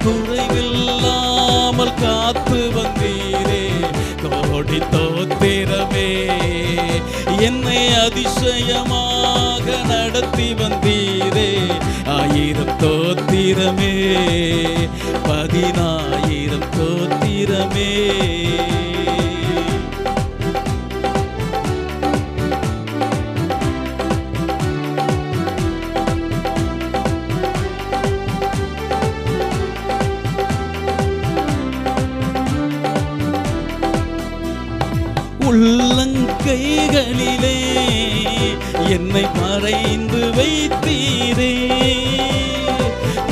குறைவில்லாமல் காத்து வந்தீரே, கோடி தோத்திரமே. என்னை அதிசயமாக நடத்தி வந்தீரே, 1000 தோத்திரமே, 10000 தோத்திரமே. உள்ளங்கைகளிலே என்னை மறைந்து வைத்தீரே,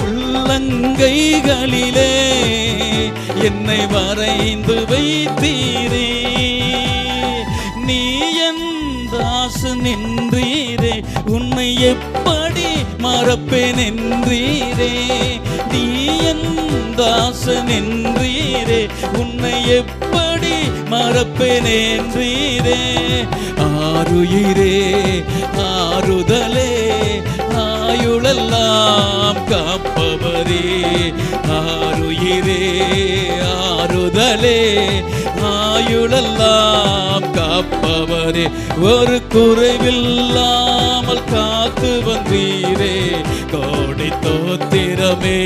உள்ளங்கைகளிலே என்னை மறைந்து வைத்தீரே. நீ என் தாசன் என்றீரே, உன்னை எப்படி மறப்பேன் என்றீரே. நீ என் தாசன் என்றீரே, உன்னை எப்படி மறப்பேன் என்றீரே. ஆருயிரே ஆறுதலே, ஆயுளெல்லாம் காப்பவரே. ஆருயிரே ஆறுதலே, ஆயுளெல்லாம் காப்பவரே. ஒரு குறைவில்லாமல் காத்து வந்தீரே, கோடி தோத்திரமே.